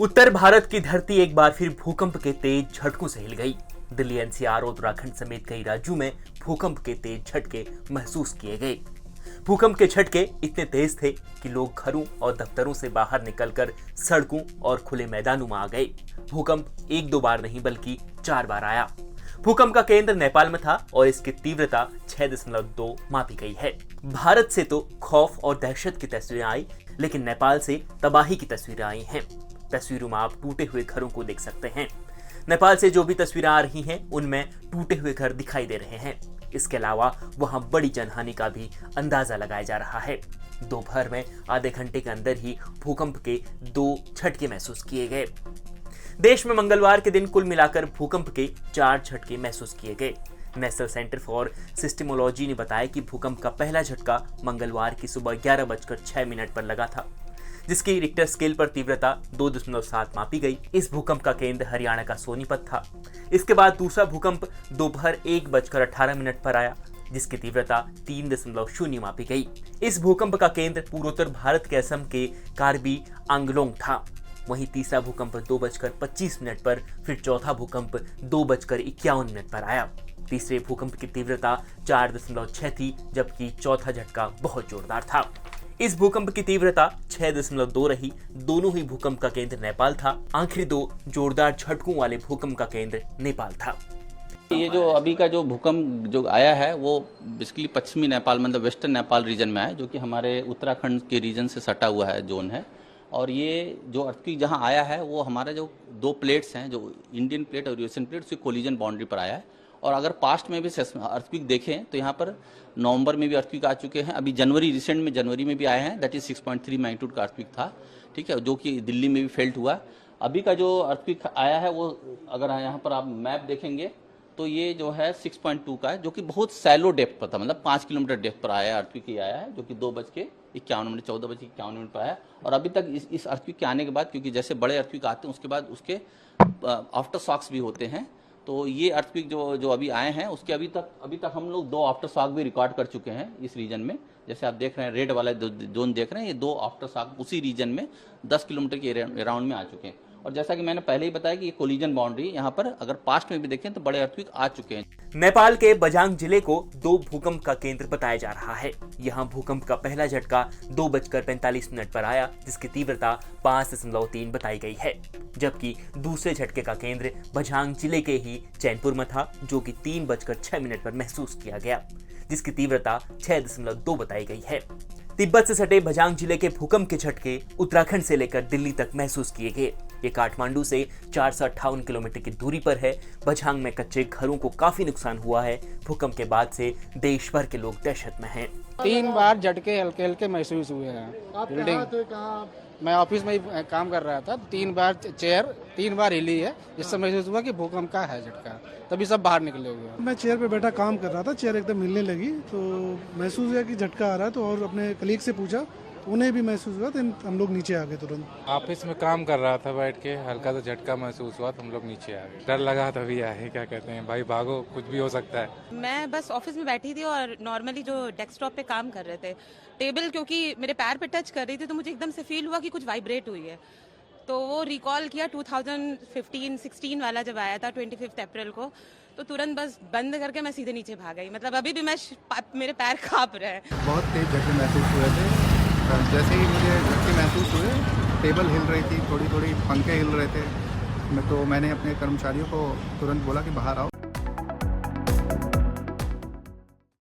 उत्तर भारत की धरती एक बार फिर भूकंप के तेज झटकों से हिल गई। दिल्ली, एनसीआर और उत्तराखंड समेत कई राज्यों में भूकंप के तेज झटके महसूस किए गए। भूकंप के झटके इतने तेज थे कि लोग घरों और दफ्तरों से बाहर निकलकर सड़कों और खुले मैदानों में आ गए। भूकंप एक दो बार नहीं बल्कि 4 बार आया। भूकंप का केंद्र नेपाल में था और इसकी तीव्रता 6.2 मापी गई है। भारत से तो खौफ और दहशत की तस्वीरें आई, लेकिन नेपाल से तबाही की तस्वीरें आई हैं। तस्वीरों में आप टूटे हुए घरों को देख सकते हैं। नेपाल से जो भी तस्वीरें आ रही हैं, उनमें टूटे हुए घर दिखाई दे रहे हैं। इसके अलावा वहां बड़ी जनहानि का भी अंदाजा लगाया जा रहा है। दोपहर में आधे घंटे के अंदर ही भूकंप के 2 झटके महसूस किए गए। देश में मंगलवार के दिन कुल मिलाकर भूकंप के 4 झटके महसूस किए गए। नेशनल सेंटर फॉर सिस्टमोलॉजी ने बताया कि भूकंप का पहला झटका मंगलवार की सुबह 11:06 पर लगा था, जिसकी रिक्टर स्केल पर तीव्रता 2.7 मापी गई। इस भूकंप का केंद्र हरियाणा का सोनीपत था। इसके बाद दूसरा भूकंप दोपहर 1:18 पर आया, जिसकी तीव्रता 3.0 मापी गई। इस भूकंप का केंद्र पूर्वोत्तर भारत के असम के कार्बी आंगलोंग था। वहीं तीसरा भूकंप 2:25 पर, फिर चौथा भूकंप 2:51 पर आया। तीसरे भूकंप की तीव्रता 4.6 थी, जबकि चौथा झटका बहुत जोरदार था। इस भूकंप की तीव्रता 6.2 रही। दोनों ही भूकंप का केंद्र नेपाल था। आखिरी 2 जोरदार झटकों वाले भूकंप का केंद्र नेपाल था। ये जो अभी का जो भूकंप जो आया है वो बेसिकली पश्चिमी नेपाल मतलब वेस्टर्न नेपाल रीजन में है, जो कि हमारे उत्तराखंड के रीजन से सटा हुआ है जोन है। और ये जो अर्थक्वेक जहाँ आया है वो हमारे जो 2 प्लेट्स हैं, जो इंडियन प्लेट और यूएसएन प्लेट, उसकी कोलिजन बाउंड्री पर आया है। और अगर पास्ट में भी अर्थक्वेक देखें तो यहाँ पर नवंबर में भी अर्थक्वेक आ चुके हैं। अभी जनवरी में भी आए हैं, दैट इज 6.3 मैग्नीट्यूड का अर्थक्वेक था, ठीक है, जो कि दिल्ली में भी फेल्ट हुआ। अभी का जो अर्थक्वेक आया है वो अगर यहाँ पर आप मैप देखेंगे तो ये जो है 6.2 का है, जो कि बहुत सैलो डेप्थ पर था, मतलब 5 किलोमीटर डेप्थ पर आया अर्थक्वेक ही आया है, जो कि 14:51 पर आया। और अभी तक इस अर्थक्वेक के आने के बाद, क्योंकि जैसे बड़े अर्थक्वेक आते हैं उसके बाद उसके आफ्टर शॉक्स भी होते हैं, तो ये अर्थक्वेक जो अभी आए हैं उसके अभी तक हम लोग 2 आफ्टर शॉक भी रिकॉर्ड कर चुके हैं इस रीजन में। जैसे आप देख रहे हैं रेड वाला जोन देख रहे हैं, ये 2 आफ्टर शॉक उसी रीजन में 10 किलोमीटर के अराउंड में आ चुके हैं। और जैसा कि मैंने पहले ही बताया कि ये कोलिजन बाउंड्री यहाँ पर अगर पास्ट में भी देखें तो बड़े अर्थक्वेक आ चुके हैं। नेपाल के बजांग जिले को 2 भूकंप का केंद्र बताया जा रहा है। यहाँ भूकंप का पहला झटका 2:45 पर आया, जिसकी तीव्रता 5.3 बताई गई है, जबकि दूसरे झटके का केंद्र बजांग जिले के ही चैनपुर में था, जो कि 3:06 पर महसूस किया गया, जिसकी तीव्रता 6.2 बताई गई है। तिब्बत से सटे बजांग जिले के भूकंप के झटके उत्तराखंड से लेकर दिल्ली तक महसूस किए गए। ये काठमांडू से 458 किलोमीटर की दूरी पर है। बझांग में कच्चे घरों को काफी नुकसान हुआ है। भूकंप के बाद से देश भर के लोग दहशत में हैं। 3 बार झटके हल्के हल्के महसूस हुए हैं। बिल्डिंग मैं ऑफिस में ही काम कर रहा था। 3 बार चेयर 3 बार हिली है, जिससे महसूस हुआ कि भूकंप का है झटका, तभी सब बाहर निकले हुए। मैं चेयर पे बैठा काम कर रहा था, चेयर एकदम हिलने लगी तो महसूस हुआ कि झटका आ रहा है। तो और अपने कलीग से पूछा, उन्हें भी महसूस हुआ, तो हम लोग नीचे आ गए तुरंत। ऑफिस में काम कर रहा था बैठ के, हल्का सा झटका महसूस हुआ तो हम लोग नीचे आ गए। डर लगा तभी आए, क्या कहते हैं भाई, भागो कुछ भी हो सकता है। मैं बस ऑफिस में बैठी थी और नॉर्मली जो डेस्कटॉप पे काम कर रहे थे, टेबल क्योंकि मेरे पैर पे टच कर रही थी तो मुझे एकदम से फील हुआ कि कुछ वाइब्रेट हुई है। तो वो रिकॉल किया 2015-16 वाला जब आया था 25 अप्रैल को, तो तुरंत बस बंद करके मैं सीधे नीचे भाग गई। मतलब अभी भी मेरे पैर कांप रहे हैं। बहुत तेज झटके महसूस हुए थे। जैसे ही मुझे झटके महसूस हुए, टेबल हिल रही थी, थोड़ी पंखे हिल रहे थे, तो मैंने अपने कर्मचारियों को तुरंत बोला कि बाहर आओ।